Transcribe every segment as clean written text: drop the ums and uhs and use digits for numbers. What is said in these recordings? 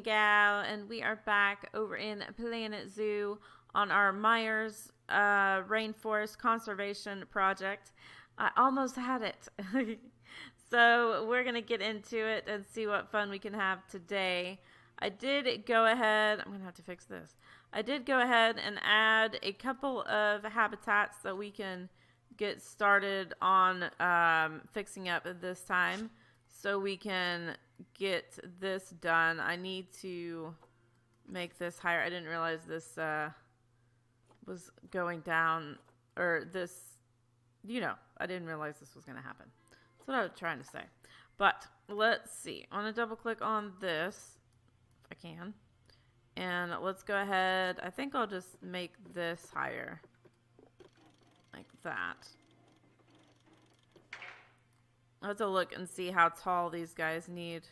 and gal, and we are back over in Planet Zoo on our Myers Rainforest Conservation Project. I almost had it. So we're going to get into it and see what fun we can have today. I did go ahead, I'm going to have to fix this. I did go ahead and add a couple of habitats that we can get started on fixing up at this time, so we can get this done. I need to make this higher. I didn't realize this was going down, or this, I didn't realize this was going to happen. That's what I was trying to say. But let's see. I want to double click on this if I can. And let's go ahead. I think I'll just make this higher. Like that. I'll have to look and see how tall these guys need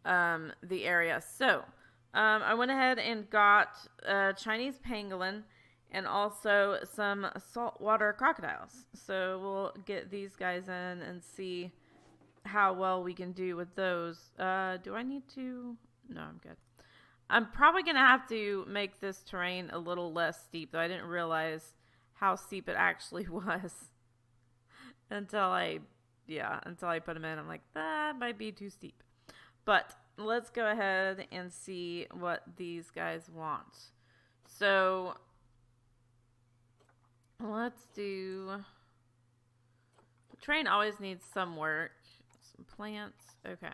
the area. So, I went ahead and got Chinese pangolin and also some saltwater crocodiles. So we'll get these guys in and see how well we can do with those. Do I need to? No, I'm good. I'm probably going to have to make this terrain a little less steep, though I didn't realize how steep it actually was until I put them in. I'm like, that might be too steep. But let's go ahead and see what these guys want. So let's do, the terrain always needs some work. Some plants. Okay.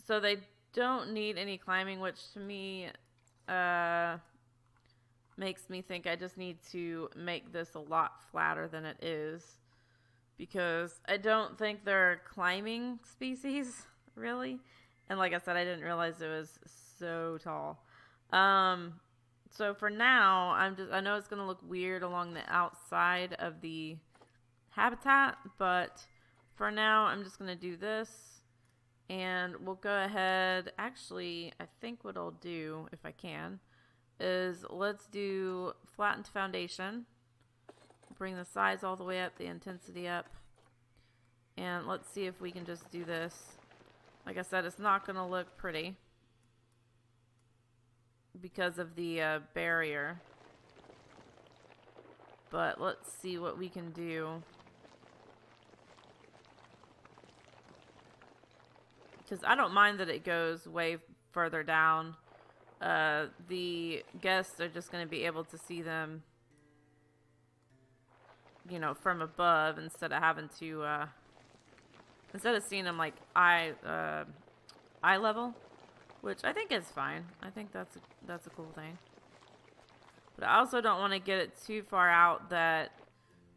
So they don't need any climbing, which to me makes me think I just need to make this a lot flatter than it is, because I don't think they're climbing species, really. And like I said, I didn't realize it was so tall. So for now, I know it's going to look weird along the outside of the habitat, but for now, I'm just going to do this. And we'll go ahead, actually, I think what I'll do, if I can, is let's do flattened foundation. Bring the size all the way up, the intensity up. And let's see if we can just do this. Like I said, it's not going to look pretty because of the barrier. But let's see what we can do. Because I don't mind that it goes way further down. The guests are just going to be able to see them, from above, instead of having to, instead of seeing them like eye level, which I think is fine. I think that's a cool thing. But I also don't want to get it too far out that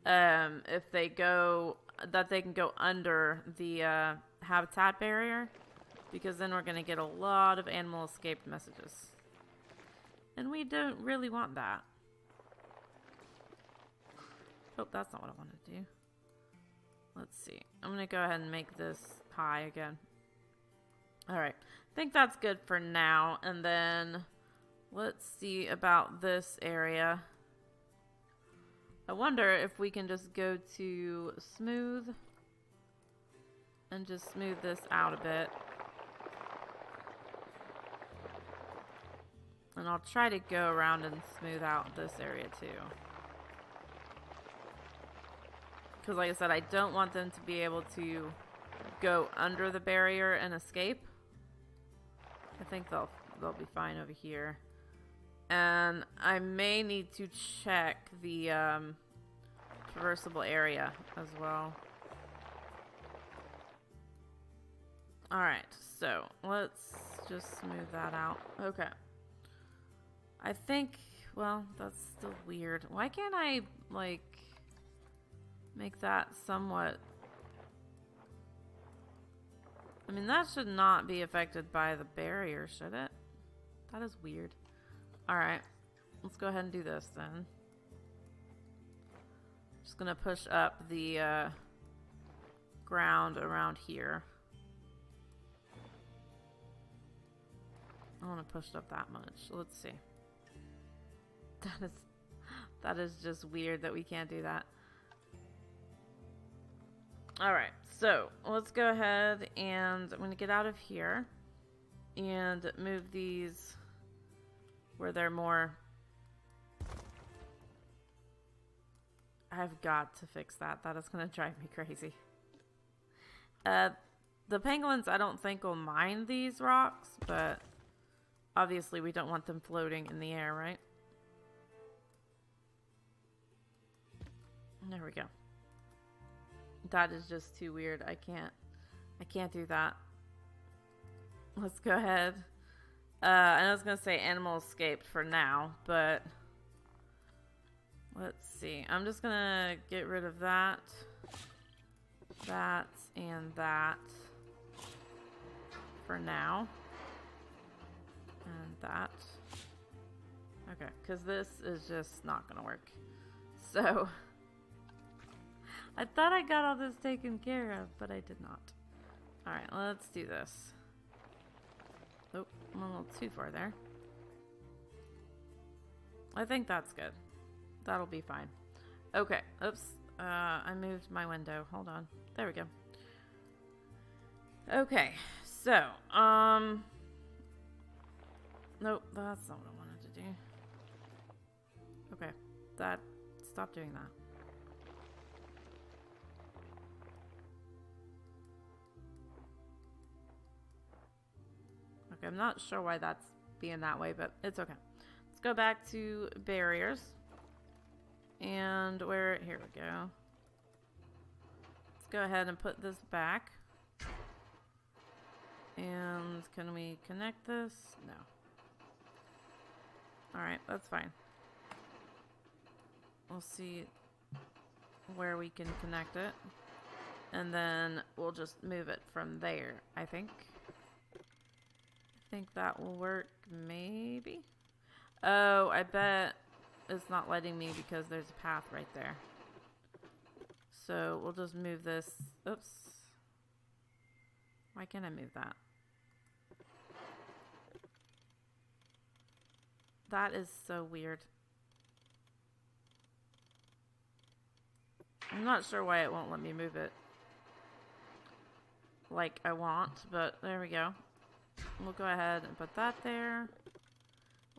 if they go, that they can go under the habitat barrier, because then we're going to get a lot of animal escaped messages. And we don't really want that. Oh, that's not what I want to do. Let's see. I'm going to go ahead and make this high again. Alright. I think that's good for now. And then let's see about this area. I wonder if we can just go to smooth and just smooth this out a bit. And I'll try to go around and smooth out this area too. Because like I said, I don't want them to be able to go under the barrier and escape. I think they'll be fine over here. And I may need to check the traversable area as well. Alright, so let's just smooth that out. Okay. I think, well, that's still weird. Why can't I, like, make that somewhat... I mean, that should not be affected by the barrier, should it? That is weird. Alright, let's go ahead and do this then. Just gonna push up the ground around here. I don't want to push it up that much. Let's see. That is just weird that we can't do that. Alright, so let's go ahead and I'm going to get out of here. and move these where they're more... I've got to fix that. That is going to drive me crazy. The pangolins, I don't think, will mind these rocks, but obviously we don't want them floating in the air, right? There we go. That is just too weird. I can't do that. Let's go ahead. I was going to say animal escaped for now, but let's see. I'm just going to get rid of that, that, and that for now. And that. Okay, because this is just not going to work. So, I thought I got all this taken care of, but I did not. Alright, let's do this. Oh, I'm a little too far there. I think that's good. That'll be fine. Okay, oops. I moved my window. Hold on. There we go. Okay, so, nope, that's not what I wanted to do. Okay, stop doing that. Okay, I'm not sure why that's being that way, but it's okay. Let's go back to barriers. And here we go. Let's go ahead and put this back. And can we connect this? No. Alright, that's fine. We'll see where we can connect it. And then we'll just move it from there, I think. I think that will work, maybe? Oh, I bet it's not letting me because there's a path right there. So we'll just move this. Oops. Why can't I move that? That is so weird. I'm not sure why it won't let me move it like I want, but there we go. We'll go ahead and put that there.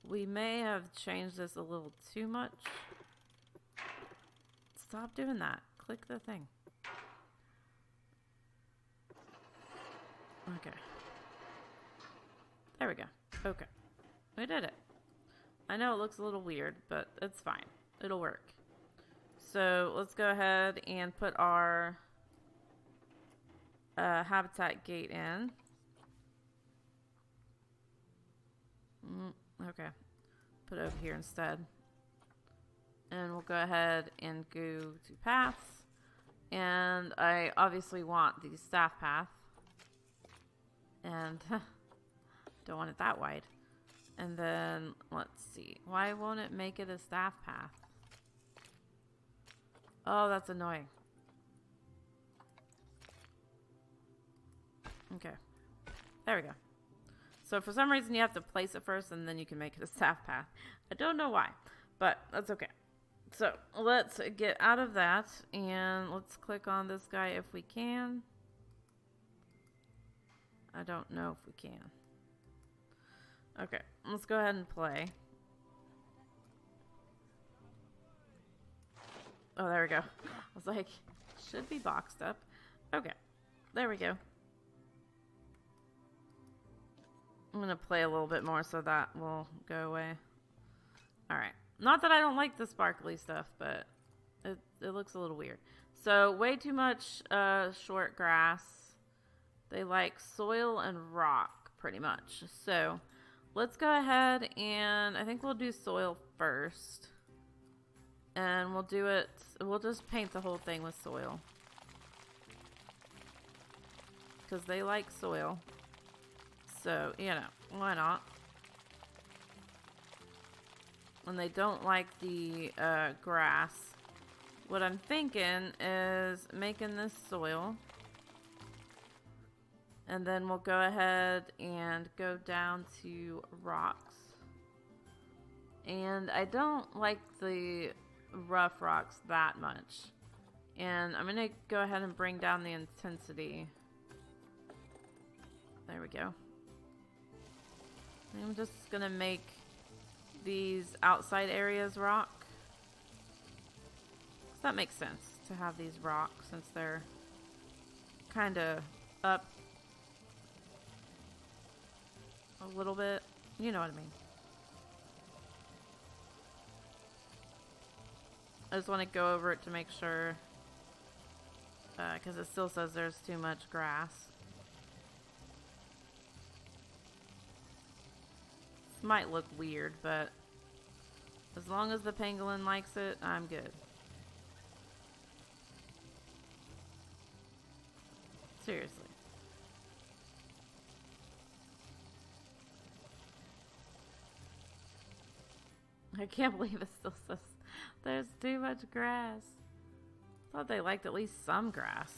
We may have changed this a little too much. Stop doing that. Click the thing. Okay. There we go. Okay. We did it. I know it looks a little weird, but it's fine. It'll work. So let's go ahead and put our habitat gate in. Okay. Put it over here instead. And we'll go ahead and go to paths. And I obviously want the staff path. And don't want it that wide. And then, let's see. Why won't it make it a staff path? Oh, that's annoying. Okay. There we go. So for some reason you have to place it first and then you can make it a staff path. I don't know why, but that's okay. So let's get out of that and let's click on this guy if we can. I don't know if we can. Okay, let's go ahead and play. Oh, there we go. I was like, should be boxed up. Okay, there we go. I'm going to play a little bit more so that will go away. Alright. Not that I don't like the sparkly stuff, but it looks a little weird. So, way too much short grass. They like soil and rock, pretty much. So, let's go ahead and I think we'll do soil first. And we'll do it, we'll just paint the whole thing with soil. Because they like soil. So, you know, why not? And they don't like the grass. What I'm thinking is making this soil. And then we'll go ahead and go down to rocks. And I don't like the rough rocks that much. And I'm going to go ahead and bring down the intensity. There we go. I'm just gonna make these outside areas rock. That makes sense to have these rocks since they're kind of up a little bit. You know what I mean. I just want to go over it to make sure, because it still says there's too much grass. This might look weird, but as long as the pangolin likes it, I'm good. Seriously. I can't believe it still says there's too much grass. Thought they liked at least some grass.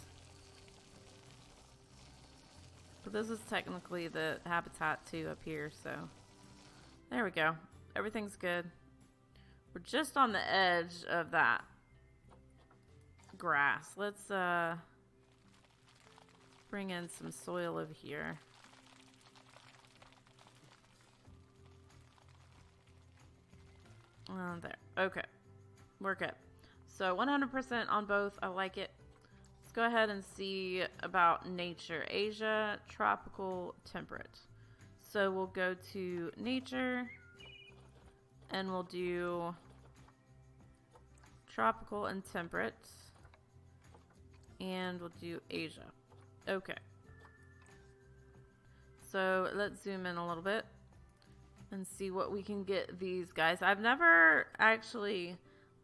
But this is technically the habitat too up here, so there we go. Everything's good. We're just on the edge of that grass. Let's bring in some soil over here. There. Okay. We're good. So 100% on both. I like it. Let's go ahead and see about nature. Asia, tropical, temperate. So we'll go to nature and we'll do tropical and temperate. And we'll do Asia. Okay. So let's zoom in a little bit and see what we can get these guys. I've never actually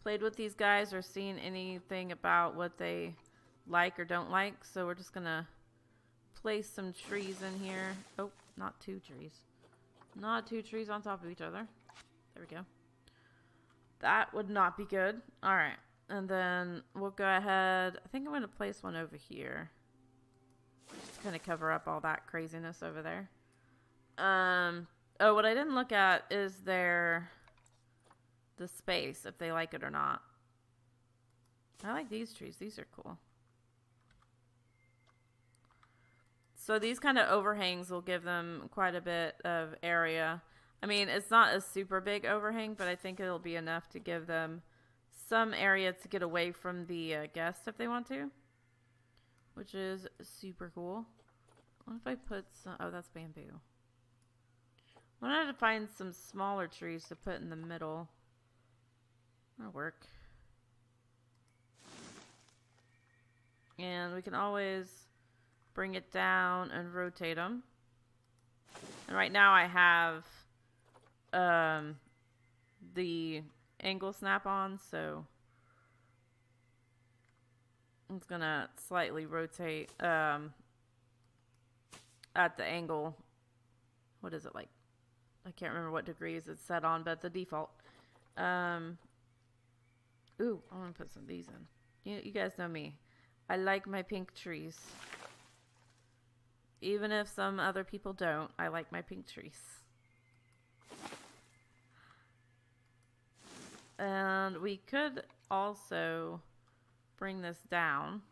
played with these guys or seen anything about what they like or don't like. So we're just gonna place some trees in here. Oh, not two trees. Not two trees on top of each other. There we go. That would not be good. All right. And then we'll go ahead. I think I'm going to place one over here. Just kind of cover up all that craziness over there. Oh, what I didn't look at is the space, if they like it or not. I like these trees. These are cool. So these kind of overhangs will give them quite a bit of area. I mean, it's not a super big overhang, but I think it'll be enough to give them some area to get away from the guests if they want to. Which is super cool. What if I put some... Oh, that's bamboo. I wanted to find some smaller trees to put in the middle. That'll work. And we can always bring it down and rotate them. And right now I have the angle snap on, so it's gonna slightly rotate at the angle. What is it like? I can't remember what degrees it's set on, but the default. Ooh, I want to put some of these in. You guys know me. I like my pink trees. Even if some other people don't, I like my pink trees. And we could also bring this down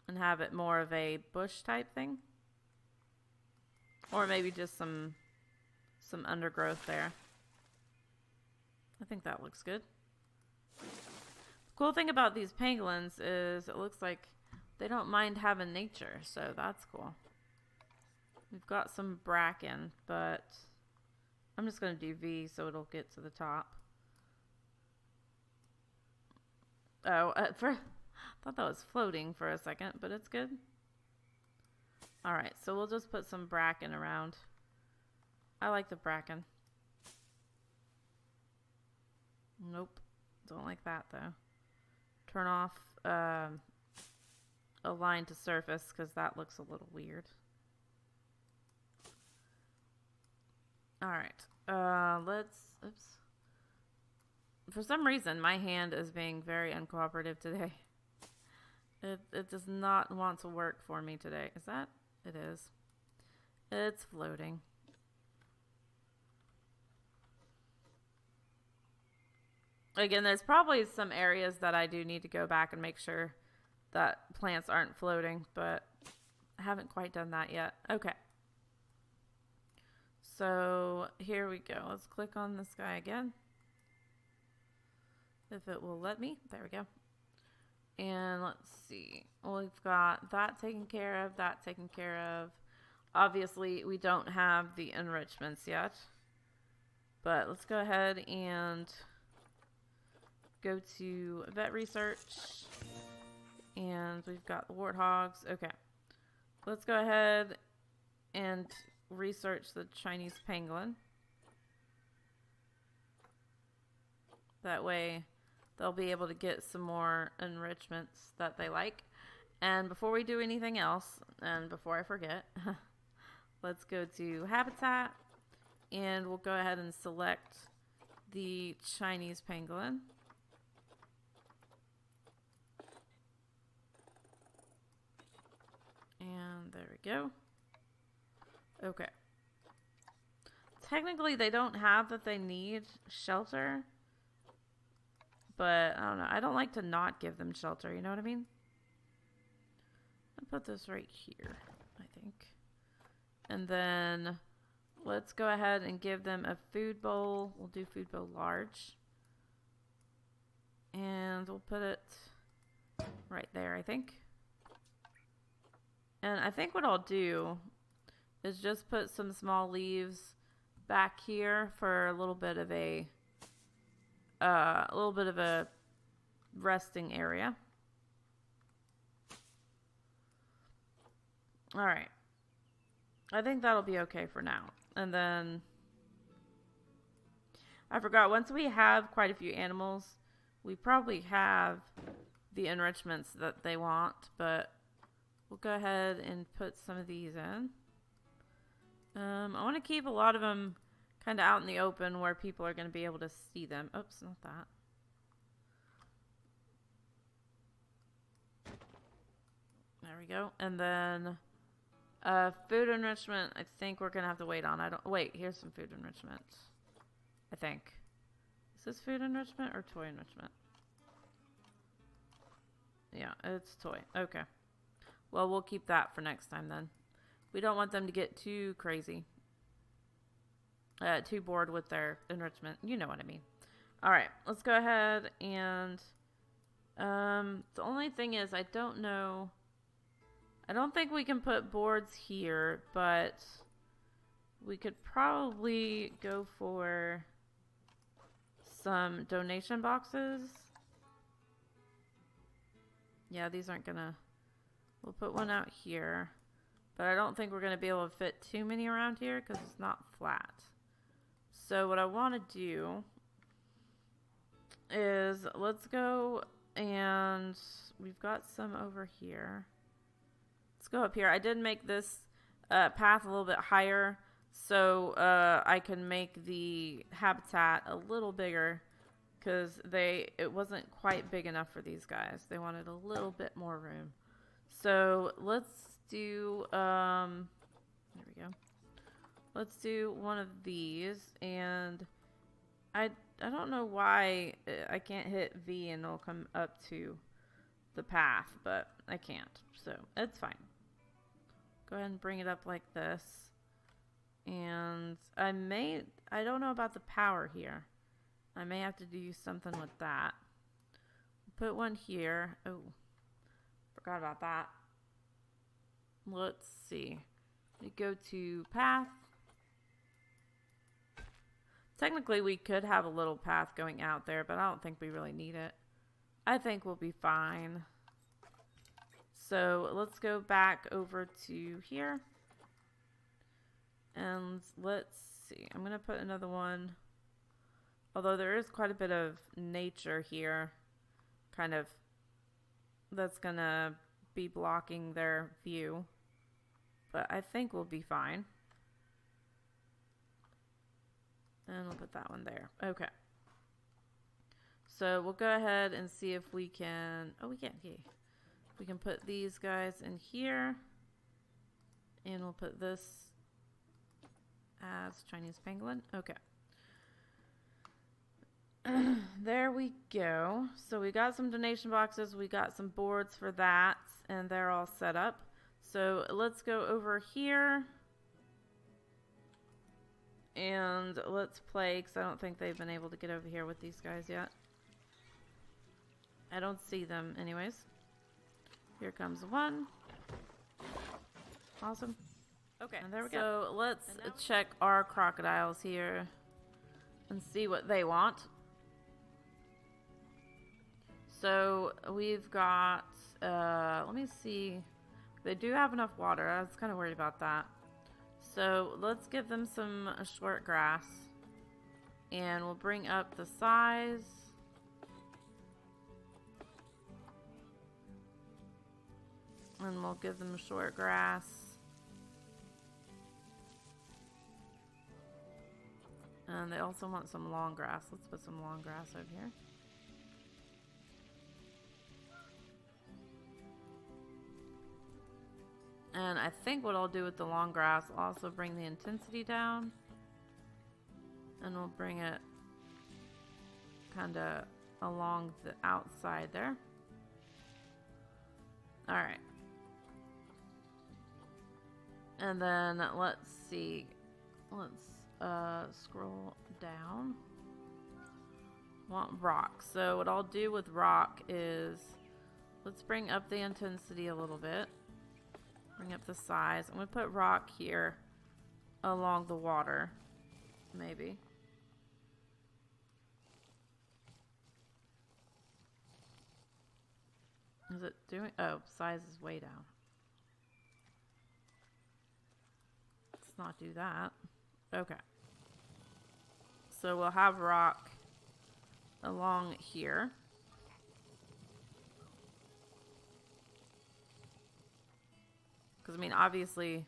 and have it more of a bush type thing. Or maybe just some undergrowth there. I think that looks good. The cool thing about these pangolins is it looks like they don't mind having nature, so that's cool. We've got some bracken, but I'm just going to do V so it'll get to the top. Oh, I thought that was floating for a second, but it's good. Alright, so we'll just put some bracken around. I like the bracken. Nope, don't like that though. Turn off align to surface because that looks a little weird. Alright, oops. For some reason, my hand is being very uncooperative today. It does not want to work for me today. Is that? It is. It's floating. Again, there's probably some areas that I do need to go back and make sure that plants aren't floating, but I haven't quite done that yet. Okay. So here we go. Let's click on this guy again. If it will let me. There we go. And let's see. We've got that taken care of, that taken care of. Obviously, we don't have the enrichments yet. But let's go ahead and go to vet research. And we've got the warthogs. Okay. Let's go ahead and research the Chinese pangolin. That way they'll be able to get some more enrichments that they like. And before we do anything else, and before I forget, let's go to habitat. And we'll go ahead and select the Chinese pangolin. And there we go. Okay. Technically, they don't have that they need shelter. But, I don't know. I don't like to not give them shelter, you know what I mean? I'll put this right here, I think. And then let's go ahead and give them a food bowl. We'll do food bowl large. And we'll put it right there, I think. And I think what I'll do is just put some small leaves back here for a little bit of a resting area. All right. I think that'll be okay for now. And then I forgot, once we have quite a few animals, we probably have the enrichments that they want, but we'll go ahead and put some of these in. I want to keep a lot of them kind of out in the open where people are going to be able to see them. Oops, not that. There we go. And then food enrichment, I think we're going to have to wait on. Wait, here's some food enrichment. I think. Is this food enrichment or toy enrichment? Yeah, it's toy. Okay. Well, we'll keep that for next time then. We don't want them to get too crazy. Too bored with their enrichment. You know what I mean. Alright, let's go ahead and the only thing is I don't know. I don't think we can put boards here, but we could probably go for some donation boxes. Yeah, these aren't gonna. We'll put one out here. But I don't think we're going to be able to fit too many around here because it's not flat. So what I want to do is let's go, and we've got some over here. Let's go up here. I did make this path a little bit higher so I can make the habitat a little bigger because it wasn't quite big enough for these guys. They wanted a little bit more room. So let's do there we go. Let's do one of these, and I don't know why I can't hit V and it'll come up to the path, but I can't, so it's fine. Go ahead and bring it up like this, and I don't know about the power here. I may have to do something with that. Put one here. Oh, forgot about that. Let's see. We go to path. Technically, we could have a little path going out there, but I don't think we really need it. I think we'll be fine. So let's go back over to here. And let's see. I'm going to put another one. Although there is quite a bit of nature here. Kind of. That's going to be blocking their view. But I think we'll be fine. And we'll put that one there. Okay. So we'll go ahead and see if we can... Oh, we can. Yay. We can put these guys in here. And we'll put this as Chinese pangolin. Okay. There we go. So we got some donation boxes. We got some boards for that. And they're all set up. So let's go over here. And let's play, because I don't think they've been able to get over here with these guys yet. I don't see them anyways. Here comes one. Awesome. Okay, and there we go. So let's check our crocodiles here and see what they want. So we've got, let me see. They do have enough water. I was kind of worried about that. So let's give them some short grass. And we'll bring up the size. And we'll give them short grass. And they also want some long grass. Let's put some long grass over here. And I think what I'll do with the long grass, I'll also bring the intensity down. And we'll bring it kind of along the outside there. Alright. And then let's see. Let's scroll down. Want rock. So what I'll do with rock is, let's bring up the intensity a little bit. Bring up the size. I'm going to put rock here along the water. Maybe. Is it doing? Oh, size is way down. Let's not do that. Okay. So we'll have rock along here. Because, I mean, obviously,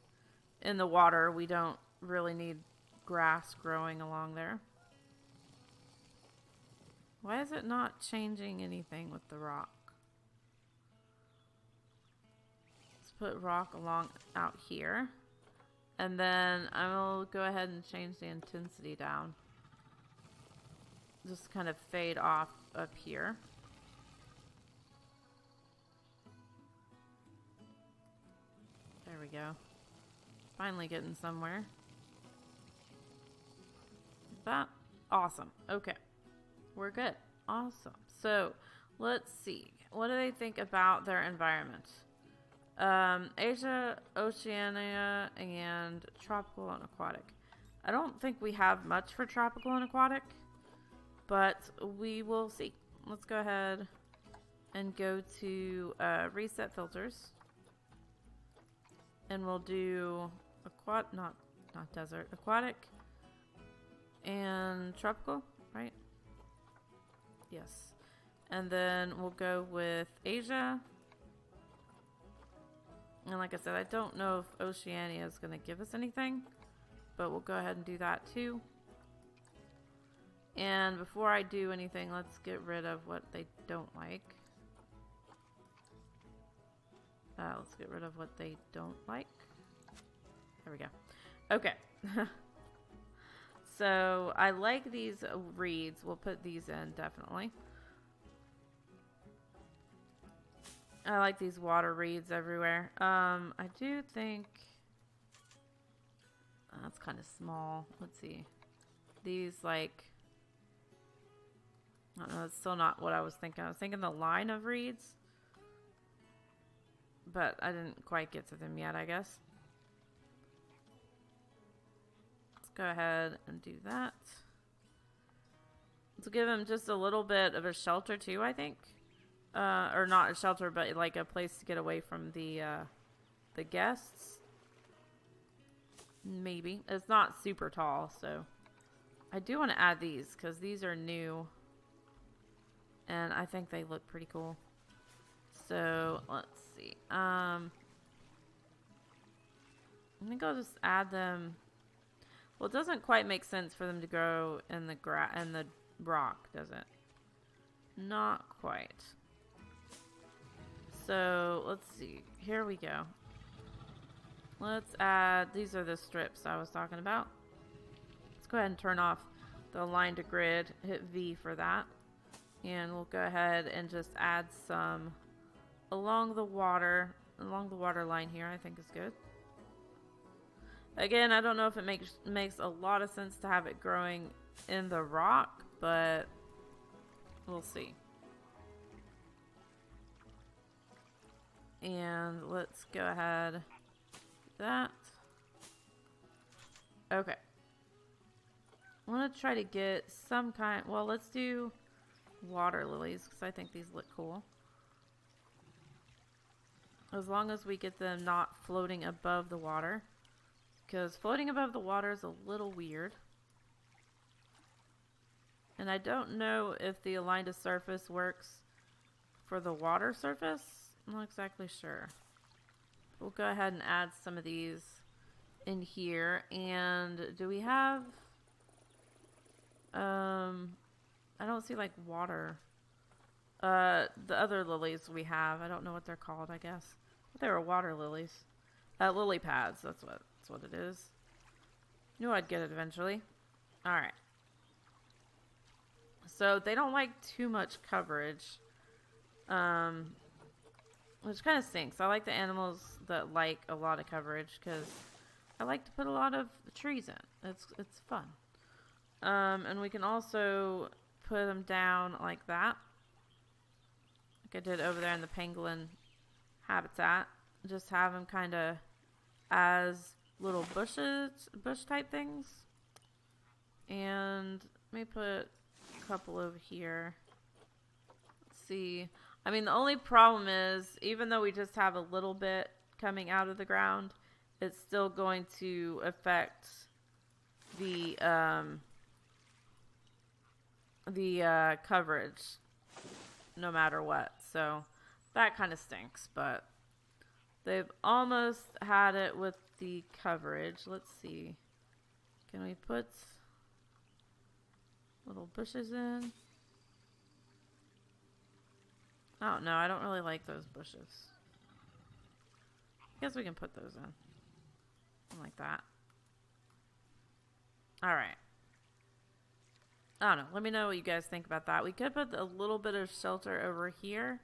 in the water, we don't really need grass growing along there. Why is it not changing anything with the rock? Let's put rock along out here. And then I will go ahead and change the intensity down. Just kind of fade off up here. There we go. Finally getting somewhere. That awesome. Okay. We're good. Awesome. So let's see. What do they think about their environment? Asia, Oceania, and tropical and aquatic. I don't think we have much for tropical and aquatic, but we will see. Let's go ahead and go to reset filters. And we'll do not desert, aquatic and tropical, right? Yes. And then we'll go with Asia. And like I said, I don't know if Oceania is going to give us anything, but we'll go ahead and do that too. And before I do anything, let's get rid of what they don't like. Let's get rid of what they don't like. There we go. Okay. So I like these reeds. We'll put these in definitely. I like these water reeds everywhere. I do think that's kind of small. Let's see. These like, I don't know. It's still not what I was thinking. I was thinking the line of reeds. But I didn't quite get to them yet, I guess. Let's go ahead and do that. Let's give them just a little bit of a shelter too, I think. Or not a shelter, but like a place to get away from the guests. Maybe. It's not super tall, so. I do want to add these, because these are new. And I think they look pretty cool. So, let's see. I think I'll just add them. Well, it doesn't quite make sense for them to grow in the rock, does it? Not quite. So, let's see. Here we go. Let's add, these are the strips I was talking about. Let's go ahead and turn off the align to grid. Hit V for that. And we'll go ahead and just add some along the water line here, I think is good. Again, I don't know if it makes a lot of sense to have it growing in the rock, but we'll see. And let's go ahead. That. Okay. I want to try to get some kind. Well, let's do water lilies because I think these look cool. As long as we get them not floating above the water. Because floating above the water is a little weird. And I don't know if the align to surface works for the water surface. I'm not exactly sure. We'll go ahead and add some of these in here. And do we have... I don't see like water. The other lilies we have, I don't know what they're called, I guess. But they were water lilies. Lily pads, that's what it is. Knew I'd get it eventually. Alright. So they don't like too much coverage. Which kind of stinks. I like the animals that like a lot of coverage because I like to put a lot of trees in. It's fun. And we can also put them down like that. Like I did over there in the pangolin habitat. Just have them kind of as little bush type things. And let me put a couple over here. Let's see. I mean, the only problem is, even though we just have a little bit coming out of the ground, it's still going to affect the coverage no matter what. So that kind of stinks, but they've almost had it with the coverage. Let's see. Can we put little bushes in? Oh, no, I don't really like those bushes. I guess we can put those in. Something like that. Alright. I don't know. Let me know what you guys think about that. We could put a little bit of shelter over here.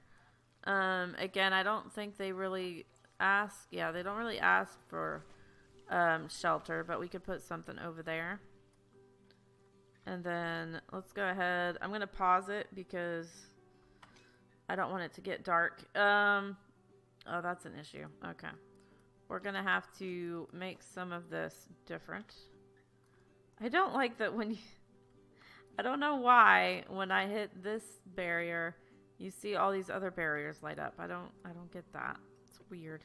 Again, I don't think they really ask. Yeah, they don't really ask for shelter, but we could put something over there. And then let's go ahead. I'm going to pause it because I don't want it to get dark. Oh, that's an issue. Okay. We're going to have to make some of this different. I don't like that when you... I don't know why when I hit this barrier, you see all these other barriers light up. I don't get that. It's weird.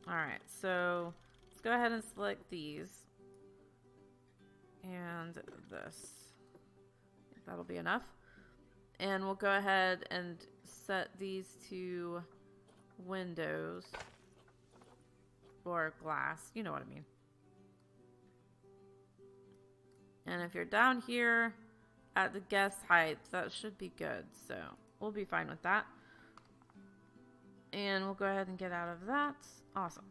Alright, so let's go ahead and select these. And this. That'll be enough. And we'll go ahead and set these to windows. Or glass. You know what I mean. And if you're down here at the guest height, that should be good. So we'll be fine with that. And we'll go ahead and get out of that. Awesome.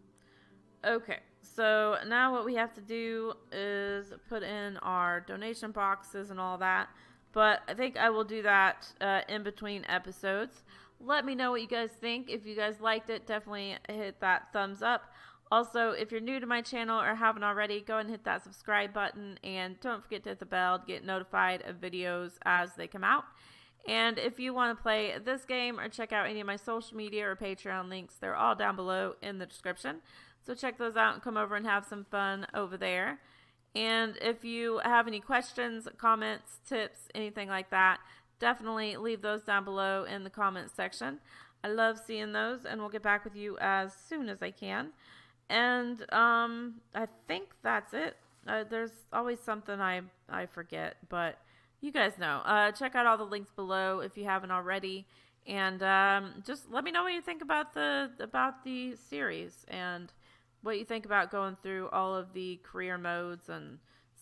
Okay, so now what we have to do is put in our donation boxes and all that. But I think I will do that in between episodes. Let me know what you guys think. If you guys liked it, definitely hit that thumbs up. Also, if you're new to my channel or haven't already, go and hit that subscribe button. And don't forget to hit the bell to get notified of videos as they come out. And if you want to play this game or check out any of my social media or Patreon links, they're all down below in the description. So check those out and come over and have some fun over there. And if you have any questions, comments, tips, anything like that, definitely leave those down below in the comments section. I love seeing those, and we'll get back with you as soon as I can. And I think that's it. There's always something I forget, but you guys know. Check out all the links below if you haven't already, and just let me know what you think about the series and what you think about going through all of the career modes and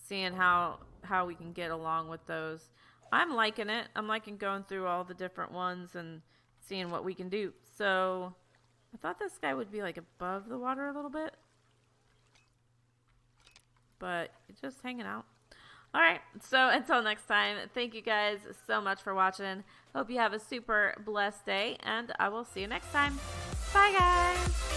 seeing how we can get along with those. I'm liking it. I'm liking going through all the different ones and seeing what we can do. So I thought this guy would be like above the water a little bit, but just hanging out. All right, so until next time, thank you guys so much for watching. Hope you have a super blessed day, and I will see you next time. Bye, guys.